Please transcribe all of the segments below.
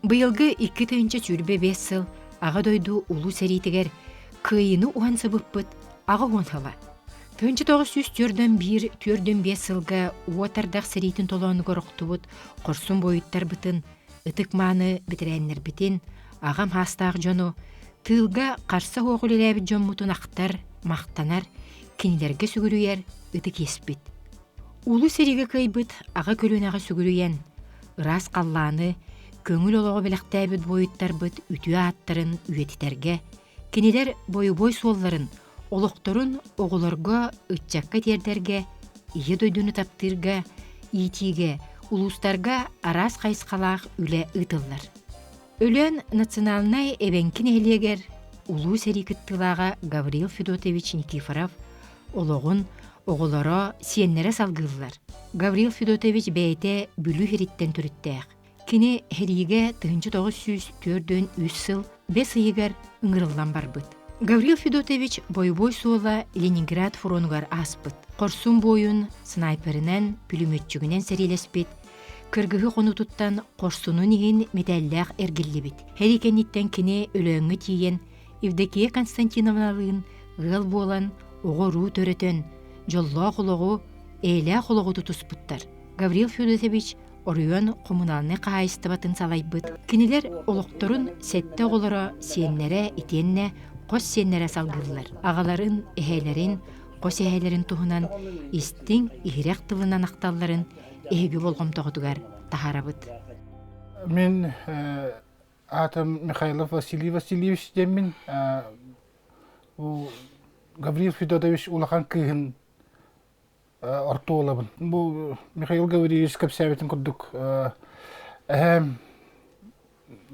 Быйылгы 2 чүрбе 5 сыл аға дойду улу сәритігер кыйыны уан сыбыппыт аға уанхала. 1904-1 4-5 сылга уатардақ сәритін толуаны ғорықтыбыт қорсын бойыттар бытын, ытык маны бітірәннер бітін, ағам хастақ жону, тылга қарса оғылеләбі жонмутын ақтар, мақтанар, кенелерге сүгірүйер, ытык еспіт. Улу сәриге кайбыт аға көлін аға сүгірүйен, ырас қалланы, көңіл олығы біліқтәбіт бойыттар бұт үтіе аттарын үйетітерге, кенелер бой солларын, олықтырын оғыларға үтчаққа тердерге, ие дойдуны таптырға, итиге, улустарға арас қайсқалақ үлі ұтылар. Өлен националнай эбенкин әлегер улу сәрикіттілаға Гавриил Федотович Никифоров олығын оғылара сиеннері салғылылар. Гавриил Федотович бәйте бүлі хериттен түріттәқ. Кені хериге 1904-3 сыл 5 ыйығар ұңырылан барбыт. Гавриил Федотович бой суыла Ленинград фронугар аспыт. Қорсун бойын снайперінен, пулеметчігінен сәрелеспет. Кыргығы қонутуттан қорсунун еген металлях әргілі бит. Херикенниттен кені өлөңі тиен Евдокия Константиновналығын ғыл болан оғыру төрөтөн, жолла құлығы, әйлә құлығы тұтыспыттар. Гавриил Федотович орыйон коммуналны қайыстыбатын салайбыт. Кенелер олықтырын сәтті оғылыра сиеннері итенне қос сиеннері салғылылар. Ағаларын, әхәйлерін, қос әхәйлерін туғынан истің игірек тылынан ақталларын эһиги болгом тоҕотугар тахарабыт. Мен атам Михайлов Василий Васильевич демин, Гавриил Федотович улахан кыйын орту олабын. Бу Михаил Гавриевич капсябетін күрдік.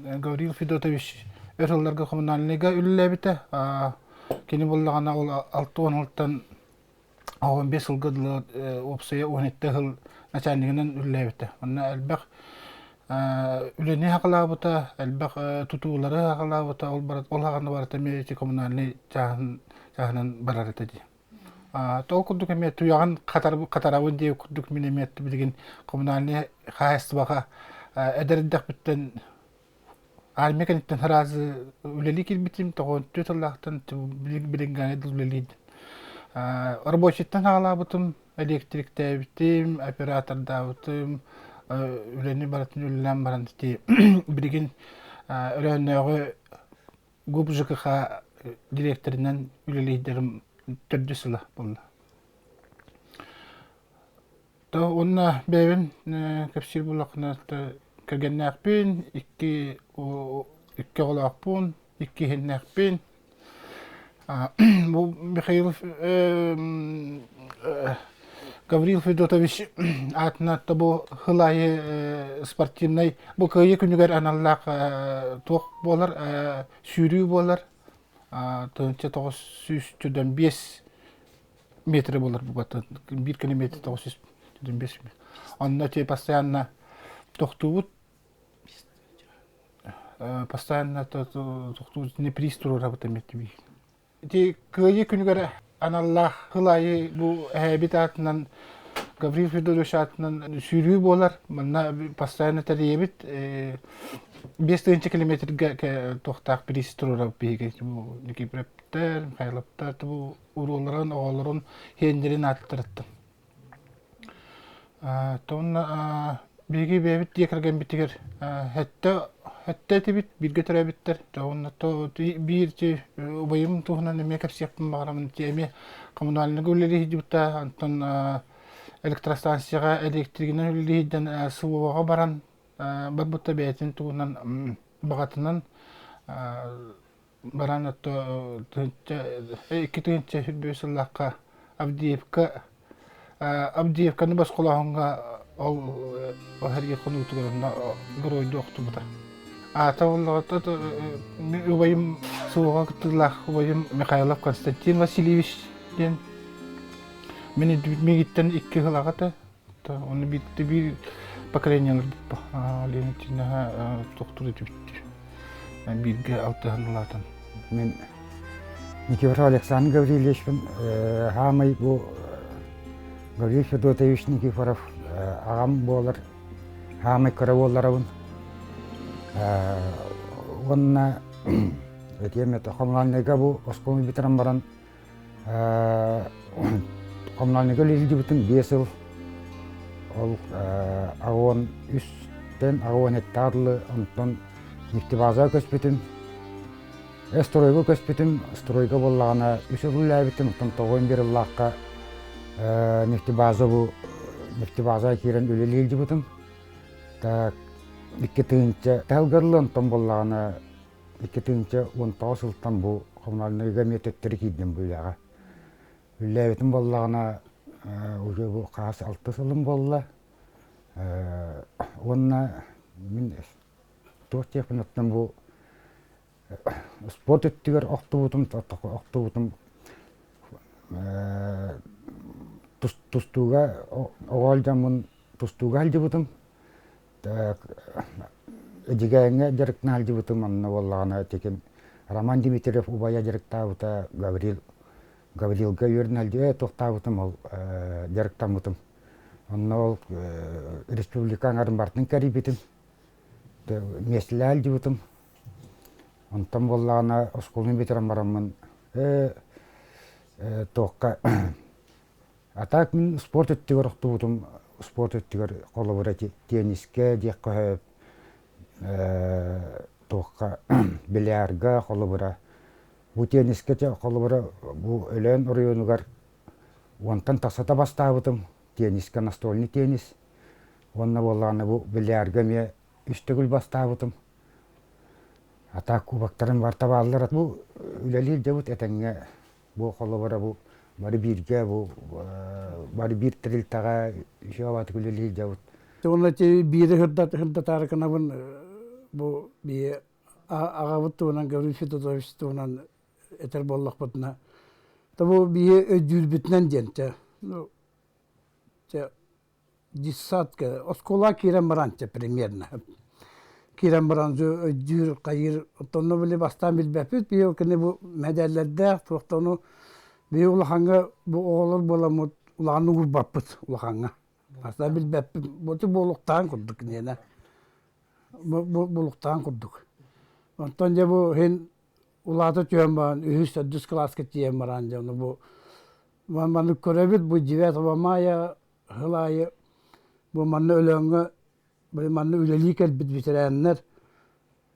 Гавриил Федотович өрілерге коммунальныйга үліләбіті. Кені болағана ол 6-10 15 ылгыдылы опсая 17 жыл начальнигинен үлләбіті. Онна әлбәқ үлені хақылабыта, әлбәқ тутулары хақылабыта, ол хағаны барыта мерети коммунальный жағынан барар етеді. Тол күрдік әме туяған қатарауын дейі күрдік мен әметті білген коммунальный қайысты баға әдәріндәқ біттен армеканиттен харазы үлелі келбетім, тоғын төтіллақтан білінгәне дұл үлелейді. Рабочеттен хағалабытым, электриктә битим, операторда битим, үләне баратын үлән баран дите. Билген үләннәге губ ЖКХ директорынан үлелейдерим төрдүсүлә булды. Та онна бәвен капсир булакны кергәннәкпен, 2 голакпын, 2 хеннәкпен. Бу Михаил Гавриил Федотович атына табу хылайы спортивный бу кыйы күнүгөр аналлак тоқ болар, сүйрүү болар. 905 метр болар бу бата. 1 километр 905 метр. Анна те постоянно тоқтубут. Постоянно тоқтубут не пристру работает. Те кыйы күнүгөр аналлах хылайы бу хабитатынан Гавриил Федотович атынан сүйрүү болар. Мына постоянно тәребит 5 километрге тоқтақ приструра беге бу Никипрептер, Михайловтар бу уруларын, оғаларын хендерин аттырытты. Тонна беге бебит декерген битигер Хәтті тибит, бірге түрәбіттер. Бірде ұбайым туғынан әме кәпсияқтың бағырамын. Әме коммунальный өлері хидібітті. Антон электростанцияға электригінен өлері хидден сылуаға баран. Бар бұтта бәйтін туғынан бағатынан баран 2 хүрбе сыллаққа Авдеевканы бас қолағынға ол әрге қоны ұтығырында ғыройды оқты бұта. Атауыллағыта ұбайым суға күттілақ ұбайым Михайлов Константин Васильевич ден. Мені мегіттен 2 ғылағыта. Оны бітті бір поколениялар бұппа. Ленетіна тоқтыр өті бітті. Бірге 6 ғылатын. Мен Никифоров Александр Гавриловичпен хамай бұл Гавриил Федотович Никифоров ағам болар, хамай қараволларауын. Онна этемет коммунальныйга бу осколны битерен баран коммунальныйга лилди бутун 5 жыл ол агон үстен агон эттарлы онтон нефтебаза көспүтүн стройга көспүтүн стройга боллагана 3 жыл ләбитин онтон 91 жыллакка нефтебаза кирен үле лилди бутун так 2-нче талгарлы онтон боллагана 2-нче 19 жылдан бу коммунальныйга мететтери кийдим буяга үлләбитин боллагана уже бу каас 6 жылым болла онна мен тохтепнаттан бу спорт өттүгөр октубутум тустуга оголжамын тустуга алжыбытым эдигәңе директна алжыбытым анна боллагана текен Роман Дмитриев убая директабыта Гаврилга юрин алжы тохтабытым ол директамытым анна ол республикаң арымбартын карибитим месле алжыбытым онтан боллагана осколун битерен барамын тоққа атак мен спорт өттүгөр октубутум спорт өттүгөр колобура тенниске диек коеп тоққа бильярдга колобура бу тенниске колобура бу өлөн районугар онтан тасата бастабытым тенниске настольный теннис онна боллагана бу бильярдга ме үстөгүл бастабытым атак кубактарын бартабаллар бу үлелил дебут этеңге бу колобура бу бары бирге бу бары бир трилтага жабат үлелил дебут Онна те бири хырдатары канабын бу бие агабыт туунан Гаврилович туунан этер боллак бутна. Та бу бие өдүлбүтнен денте. Ну те десятка оскола кирен баранча примерно. Кирен баранча өдүр кайыр тонно биле бастан билбепит бие кene бу медаллерде токтону бие улаханга бу оголор боламут уланы урбаппыт улаханга. Аса билбеппит бу болуктан курдук нена. Болуктан курдук. Онтон же бу хен улаты түйенбан, 3-4 класска тиен баран же бу маны көрөбүт бу 9 мая хылайы бу маны өлөңгө бу маны үлеликер битереннер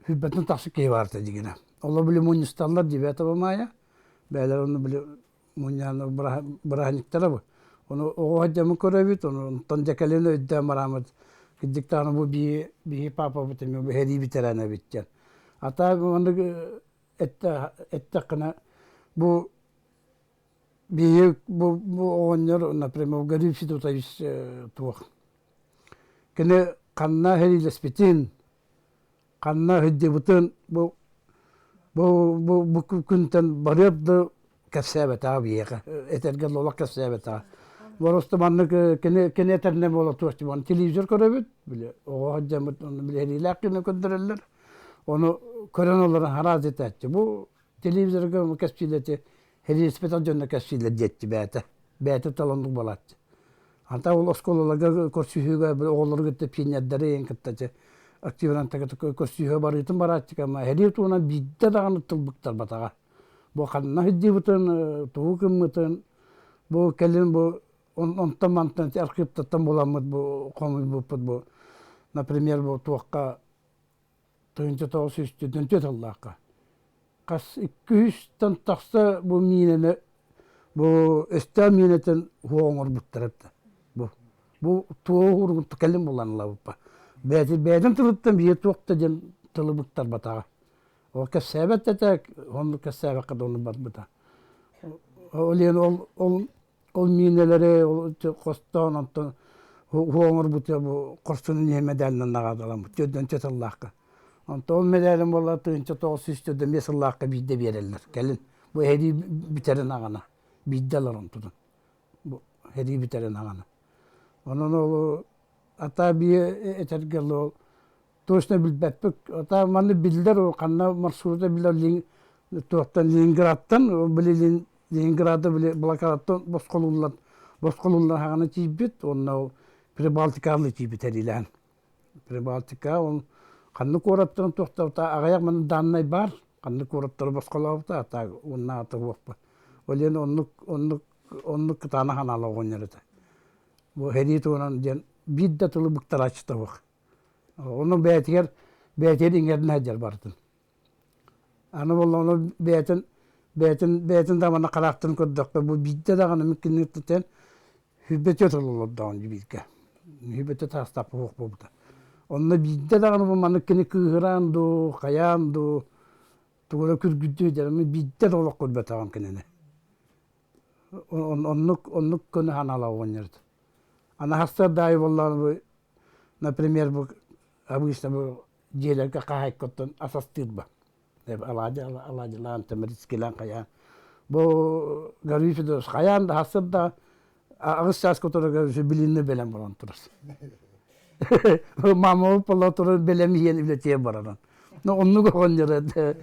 хүббетин таксы кей барты дигене. Олар биле муниципалдар 9 мая бәлер оны биле муняны браһниктары бу. Onu o hacamı körevit onu toncakalını ödde maramız. Gidikten bu bir papa bitmiyor bu hedi biterene bitecek. Hatta onu ettekine bu bu onlar например garip şey tutayız tuğ. Kene kanna hedi lesbitin kanna hedi bütün bu kuntan barıp kasabet abi ya etergel ola kasabet abi. Просто маннык кене терне бола туачты ман телевизор көрөбүт биле ого хажамыт оны биле херилакыны көндөрөлөр оны көрөн олар хараз этти бу телевизорго каспилете херилспетал жонна каспилет детти бәте таландык болат анта ол осколаларга көрсүгө бир оголор кетип пиняддары эн кыттачы активрантага көрсүгө барытын баратчыка ма херил туна бидде даганы тылбыктар батага бу канна хиддибутын туукыммытын бу келин бу онтан мантан архивтаттан боламыт бу комуй бу например бу туакка 1904 жыллакка кас 200 такса бу минени бу эстэ минетен хоңор буттарат бу туогур келин боланла бу бэден туруттан бие туакта ден тылыбыктар батага о касабат атак он касаба кадону батбыта ол минелери ол костон онтон хоңор бутя бу корсунун медалынан нагадалам төдөн чаталлакка онтон медалым болла 1904 месыллакка бидде берелер келин бу эди битерен агана бидделер онтон бу эди битерен агана онон ол ата бие этергел точно билбеппик ата маны билдер о канна маршрута билер туактан Ленинградтан билелин Ленинград'da bile blokaddan Bozkolu'ndan hağına çiğbit, onunla Pribалтикa'lı çiğbit erilen. Pribaltika, Kanlı korattırın toxtavta ağayak mını danlay бар, kanlı korattırı basqalabıta ata unna atı vokpa. Olen onluk kıtana hanala oğunyarıta. Bu hedi tuğunan jen bidda tulu bıktar açıta vok. Onu beytiger ingerden hacer bartın. Anı bolla onu beytin damana karaktırın koddakta bu bidda dağını mümkünlük tutan hübbet yotulur dağın jibidke. Hübbet tastapı vok bu da. Onunla bidda dağını bu manıkkini kıhırandu, kayandu, tuğra kürgüddü derimi bidda dolak kurbet ağın kinini. Onluk konu hanala oğunyardı. Ana hasta dahi vallahi bu, например, bu обычно bu jelerge kahayk kottun asas tırba. Alaca lan temeriski lan kayan. Bu garifi de kayan da hasta da ağız sas kotora garifi bilinne belen baran turuz. Mama pala turuz belemi yen iletiye bararan. No onluk oğunyardı.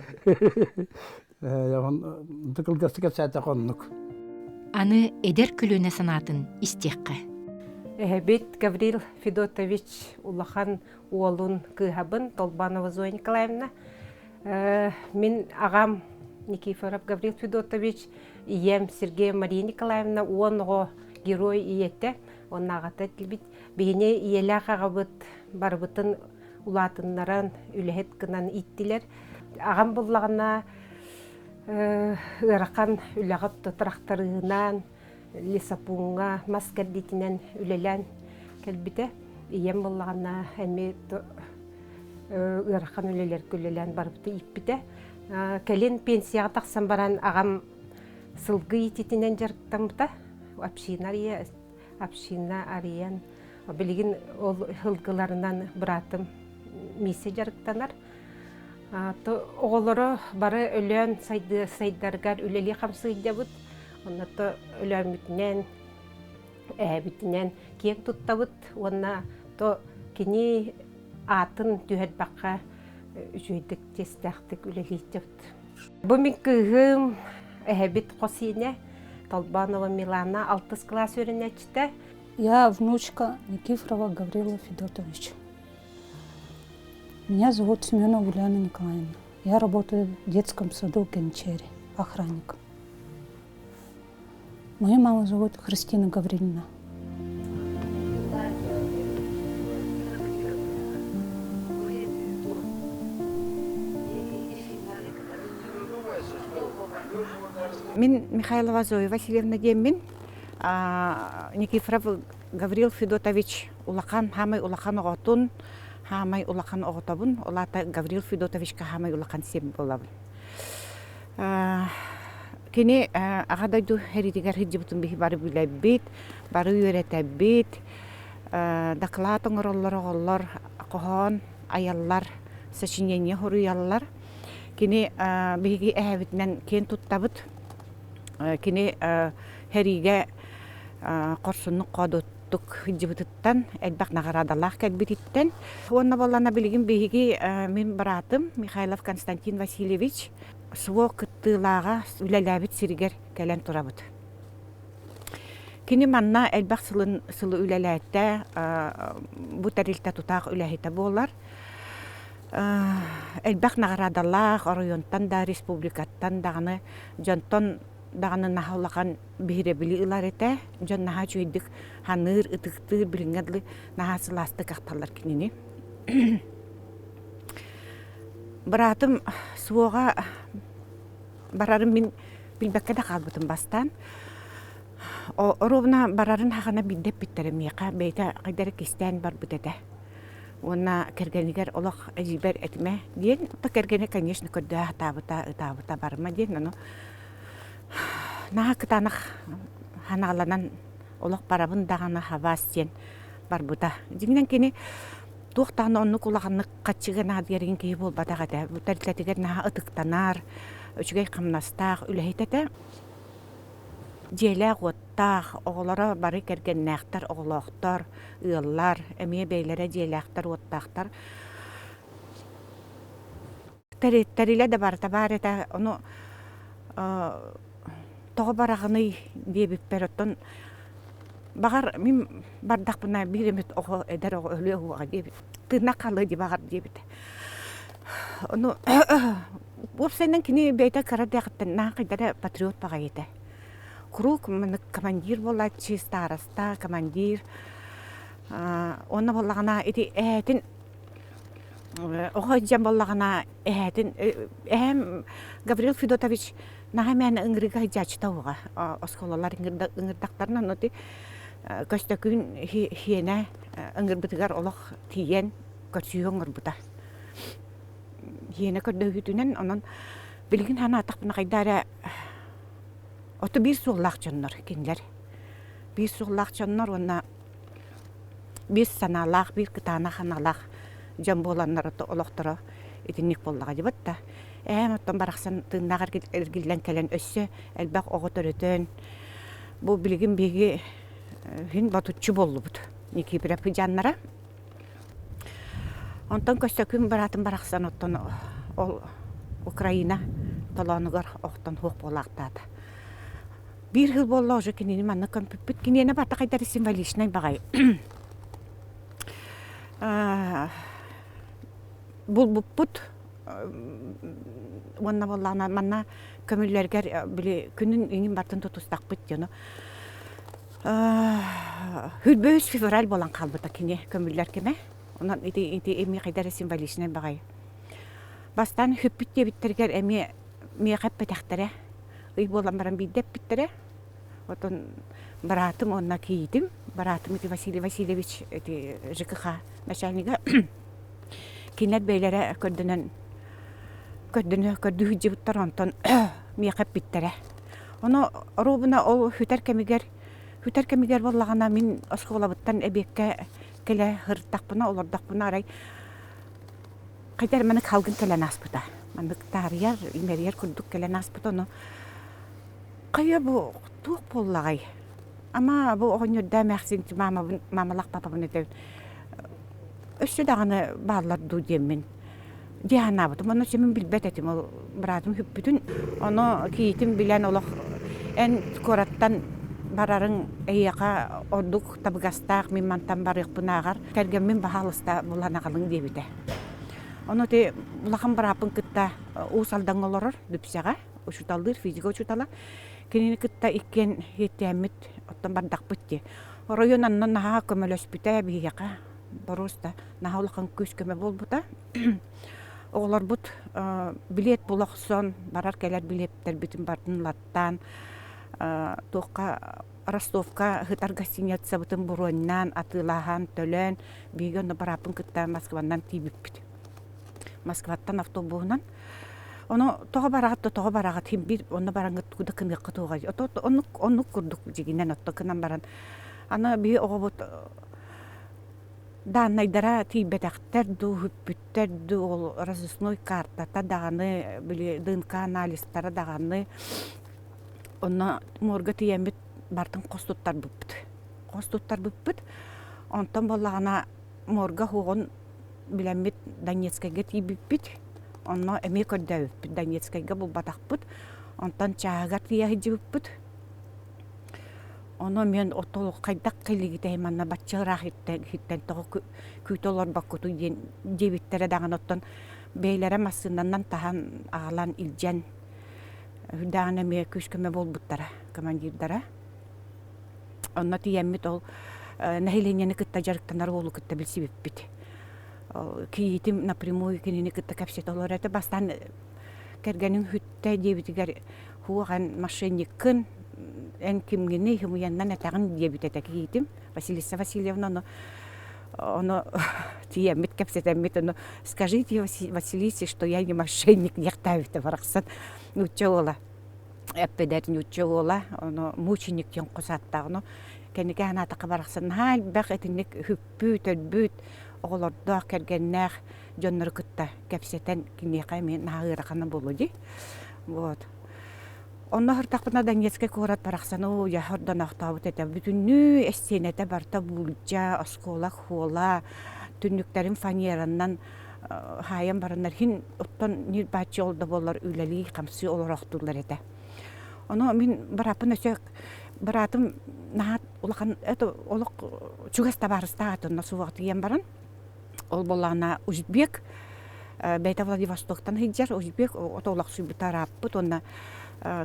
Tıkıl gastıka sahte onluk. Аны эдер күлүнө санатын истиякка. Бит Гаврил Федотович улахан уолун кыхабын Толбанова Зоя Николаевна. Мен агам Никифоров Гаврил Федотович, ием Сергея Мария Николаевна, уонго герой иетте. Оннагата килбит бейне иеле кагабыт барбытын улатыннаран үлехет кынан иттилер. Агам буллагына ыракан үлегап тотрактарынан лесапунга маскардитинен үлелен келбите ием буллагына эми ыракан үлелер күлелен барбыты иппите. Келин пенсияга таксан баран агам сылгы ититинен жарыктамыта. Община ариян билигин ол хылгыларынан братым мисе жарыктанар. Оғолары бары өлен сайдаргар үлели қамсыйдабыт. Оннаты өлен бүтінен, бүтінен кең тұттабыт. Онна то кені атын түйет баққа жүйдік тестәқтік үлелейдебіт. Бұл мен күйім әбіт қосине Толбанова Милана 6 класс өрінәчті. Я внучка Никифорова Гаврила Федотовича. Меня зовут Семенова Ульяна Николаевна. Я работаю в детском саду Генчери, охранником. Мою маму зовут Христина Гавриловна. Мен Михайлова Зоя Васильевна Демин, Никифоров Гаврил Федотович улахан, хамай улахан оғотун, хамай улахан оғотабын, олата Гаврил Федотовичка хамай улахан сем болабын. Кені ағадайду херидигер хиджибутын бихи бары бүләббит, бары үйретәббит, докладың ороллар оғоллар, қоған, аяллар, сочинение хоруяллар. Кені бихиги әхәбітінен кен туттабыт, кені хериге қорсынның қодуттық хиджибутыттан, әлбәқ нағарадалақ кәлбітіттен. Онна болана білігін бихиги мен братым Михайлов Константин Васильевич, суо кыттылаға үләләбіт сиригер кәлән турабыт. Кені манна әлбәқ сылы үләләтті бұ тәрілті тұтақ үләхеті болар. Әлбәқ нағарадалақ оройонтан да республикаттан дағаны жонтон дағаны нахаулаған бейребілі ұлар еті. Жон наға жүйдік ханыр, ұтықтыр, біліңгәдлі наға сыласты қақталар кенені. Братым суоға барарым мен білбәкке да қалбытым бастан. Ровна барарын хағана биддеп біттерім еқа бейті қайдары кестен бар бұдады. Онна кергенігер олық әжібер әтіме дейін. Та кергені, конечно, көдді табыта барыма дейін. Наға кытанық ханағаланан олық барабын дағаны хавас дейін бар бұда. Дегенен кені туқтағын оны құлағаны қатшыға наға дерген кейі бол бадағады. Тәрілетігер наға ұтықтанар, өчігей қамнастақ, үләйтеті. Желәк оттақ, оғылары бары керген нәқтар, оғылақтар, ұйылар, әмие бейлері желәқтар, оттақтар. Тәрілі де барыта бар еті, оны тоғы барағыны дебіп бәріттін Бағар мен бардақ бұна бір емет оғы әдер оғы өлі оғыға дебіт. Тына қалы де бағар дебіт. Оны Опсайнан кини бейта карады яқыттан на қайдары патриот баға еді. Круг мұны командир болады, староста, командир. Оны болағына еті әтін оғы жан болағына әтін Гаврил Федотович наға мәні үңіріға жачыта оға. Осколалар үңірдақтарынан өте көстөкін хиена үңір бітігер олық тиен көтсүйі өңір бұта. Хиена көрді үйтінен онын білген хана атақпына қайдары оты бір суғылақ жоннор кенлер. Bir suğlaq canlar ona bir sanalaq, bir qıtana xanalaq can bolanlar da olaqtıra etinlik bollağa dibət da. Ondan baraqsan tığnağır ergilən kələn össü, əlbəq oğu törətən. Bu bilgin begi hin batutçu bollu bud. Neki birəpi canlara. Ondan köstəkün baratın baraqsan otdan ol Ukrayna talanıqar oqtan hoq bolaqdadı. Bir yıl bolla oje kinini manna kompüt kinine bata qaydar simvolичный bagay. Bul put wanna bollana manna kömüllerger bile günün inin bartın tutustaq bit jonu. Hülbös fevral bolan qalbıta kine kömüller kime. Ondan iti emi qaydar simvolичный bagay. Bastan hüppüt diye bitterger emi mi qappe taxtara. Ый болам барам бидеп биттере. Отон братым онна кийдим. Братым ити Василий Васильевич эти ЖКХ начальника. Кинет бейлере көрдүнөн көрдү жибуттар онтон миякап биттере. Оно робуна ол хүтер кемигер боллагана мин осколабыттан эбекке келе хыртакпына олордакпына арай. Кайдар маны калгын келен аспыта. Мандык тарияр, имерияр күрдүк келен аспыта оно. Кая бу тук боллагай. Ама бу огоньда мәхсинти мамалак папамны деп. Өссө даганы баалар ду демин. Диана бу, мына семин билбет этим ол братым хүппүтүн. Аны кийтим билен олох эн кораттан барарын эяка одук табгастак мен мантан барык бунагар кергем мен бахалыста буланагалың дебите. Аны те булакан барапын кытта усалдан олорор дүпсяга, учуталдыр физика учутала. Кинини кытта иккен хеттемит оттан бардак битти. Районаннан наха көмөлөспүтэ бияка боруста наха улакан көз көмө болбута. Оглар бут билет булаксон барар келер билеттер бүтүн бардын латтан тоққа Ростовка хытар гостиница бүтүн буроннан атылахан төлөн бийген барапын кытта Москвадан тийбиппит. Москваттан автобуснан Оны тоға барағат хим бир оны бараңыт куда кыныкка тоға. Оны курдук жигинен отто кынан баран. Аны би оғобот данайдара тийбетактер ду хүппүттер ду ол разыскной карта та даганы били ДНК анализтары даганы оны морга тиемит бартын костуттар бүппүт. Онтон боллагана морга хугон билемит Донецкайга тийбиппит. Онно эми көрдөп Донецкайга бул батакпыт. Онтан чаагар тия хижиппит. Оно мен отол кайдак кылыгытай манна бачыгыраак хиттен того күйтөлөр баккуту дебиттере даган оттон бейлере масыннан тахан агалан илжен даган эми күскөмө болбуттара командирдара. Онно тиеммит ол нахиленени кытта жарыктанар болу кытта билсибиппит. Кийтим напрямую кинини кытта капсет олар это бастан кергенин хүтте дебитигер хуаган мошенниккын эн кимгени хумуяннан атагын дебитете кийтим Василиса Васильевна оно тиемит капсетемит оно скажите Василисе, что я не мошенник, не хтавите бараксан учола эппедет учола оно мученик тен кусатта оно кенеге аната бараксан хал бак этинник хүппүт оголордо кергеннер жоннор кытта кепсетен кинега мен нагыраканы болуди. Вот. Онно хыртакпына Донецкай корат бараксаны я хордан актабыт эте бүтүнү эстенете барта булжа оскола хола түнүктерин фанераннан хайам баранар хин оттон нир бачы олда болар үлели камсы олороктулар эте. Оно мен барапын өсөк баратым нахат улахан это олок чугас табарыста атына суак дигән баран. Ол болана Узбек Бәйта Владивостоктан хиджар Узбек отолак суйбутараппыт онна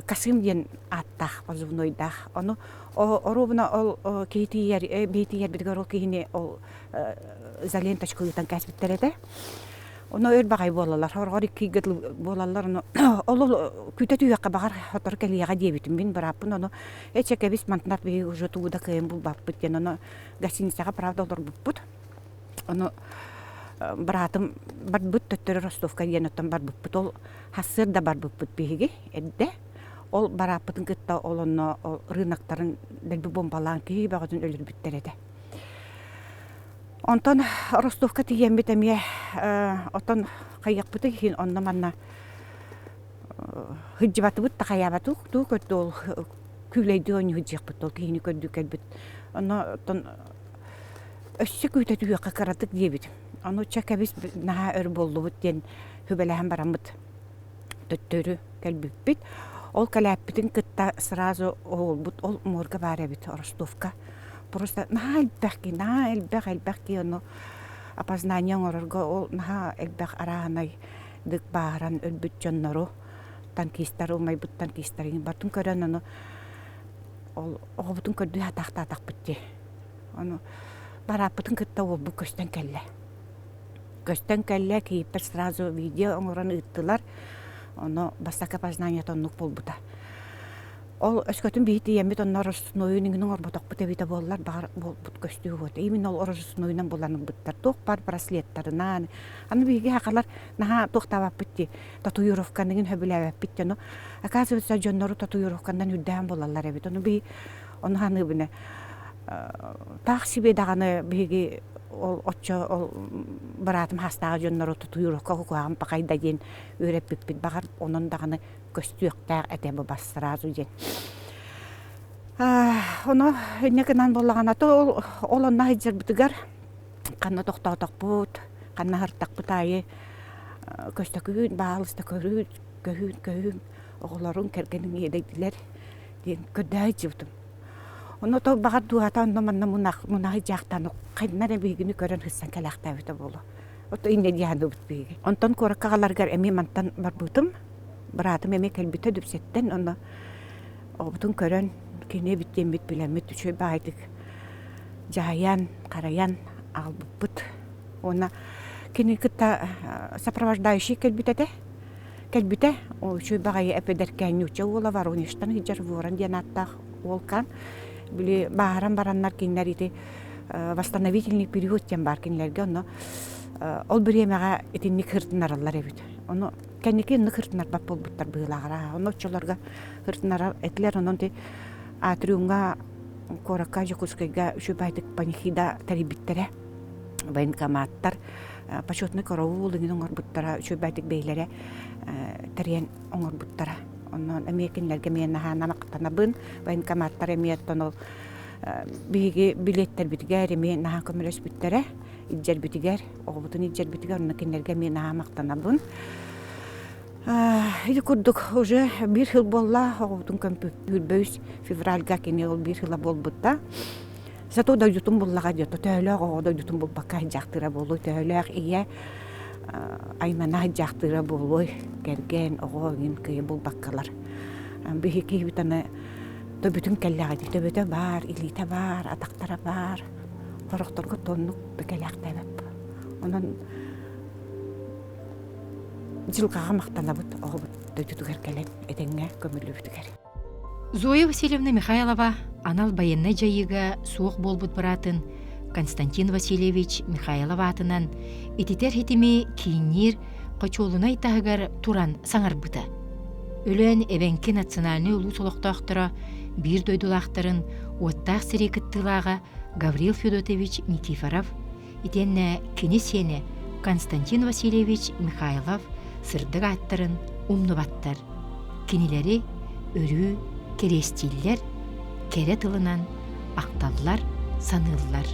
Касым ден аттах позывнойдах. Оно оробна ол кейтияр бейтияр бидгар ол кейне ол заленточкуйтан кәсбиттерете. Оно өр багай болалар. Хоргор икки болалар. Ол күтөтүгө багар хотор келияга дебитим мен бараппын. Оно эчекебис мантнат би уже туда кем бул баппыт ден оно гостиницага правда олор буппут. Оно братым барбыт төттөрө Ростовка ден оттан барбыт. Ол хасыр да барбыт биги эдде. Ол бараппытын кытта олонно рыноктарын делби бомбалан ки багатын өлүр биттерете. Онтон Ростовка тиген битеме отон кайякпыты хин онна манна хыджыбатыбыт та каябату ту көттө ол күлейди он хыджыкпыт ол кийини көддү келбит. Аны тон өссө күтөтүгө какаратык дебит. Аны чакабис наха өр болдубут ден хөбелеһен барамыт. Төттөрү келбиппит. Ол калаппитин кытта сразу ол морга барабит Ростовка. Просто на элбэх оно опознание орорго ол на элбэх аранай дык баран өлбүт жоннору танкистар умайбыт танкистарын бартын көрөн оно ол обутун көрдү атак битти. Оно барапытын кытта ол бу көстөн келле кийип сразу видео оңорон ыттылар. Оно бастака опознание тоннук болбута. Ол өскөтүн бийти эмит оннор орусунуйунун орботок бутебите боллар бар болбут көстүү вот. Именно ол орусунуйунан боланын буттар ток бар браслеттарынан. Аны биги хакалар наха токтабап битти. Татуировканын хөбүлөп биттено. Оказывается, жоннору татуировкандан үддән болалар эбит. Оны би оны ханы бине таксибе даганы биги ол оччо ол баратым хастага жоннору татуировка куаган пакайда ден өрөп бит багар онун даганы көстүөктәр этебе бассыразу ден. Оны некенан боллагана то ол онна хиджер битигер канна токтотокпут, канна хартакпут айы көстөкүн баалыста көрүн оголорун кергенин едегилер ден көдөй жибдим. Оны то багар дуатан манна мунах жактан кайнара бигини көрөн хиссан калакта бите болу. Ото инде дияны битпеги. Онтон коракагаларгар эми мантан барбытым. Братым эми келбите дүпсеттен оны обутун көрөн кине биттен бит билемет түшөй байдык. Жаян, караян албыт. Она кини кытта сопровождающий келбите. Келбите о чөй багай эпедеркен үчө ола Воронежтан хиджар воран диянаттах волкан. Били бараннар кинлерите восстановительный период тем бар кинлерге оны ол биремега этинник хыртынаралар эбит. Оны кенеке ныкыртынар бап болбуттар быйлагара. Оны чолорга хыртынар этлер онун те атрюнга корака жокускайга үчө байдык панихида тарибиттере военкоматтар почетный караулыгын оңорбуттара үчө байдык бейлере тарыян оңорбуттара. Онон эмекинлерге мен намактанабын военкоматтар эмиеттон биги билеттер битигер мен наха көмөлөс биттере иджер битигер обутун иджер битигер онукинлерге мен намактанабын. Иди курдук уже бир жыл болла обутун көмпүлбөйс февральга кини ол бир жыл болбутта. Зато да ютун боллага жото төөлөг да ютун болбакка жактыра болуу төөлөг ие аймана жактыра болой керген огоин кыйы болбаккалар. Биги кийбитаны төбүтүн келлеги төбөтө бар, илите бар, атактара бар. Корокторго тоннук бекелактабып. Онун жылгага мактанабыт огобут төтүгөр келен этеңге көмүлүбүтүгөр. Зоя Васильевна Михайлова анал байынна жайыга суох болбут баратын Константин Васильевич Михайлова атынан ититер хитими кийинир кочолунай тагар туран саңарбыта. Өлөн эбенки национальный улус олоктоохтора бир дойдулактарын оттах сирекыттылага Гаврил Федотович Никифоров итенне кенесене Константин Васильевич Михайлов сырдык аттарын умнубаттар. Кинилери өрүү керестиллер, кере тылынан акталлар, саныллар.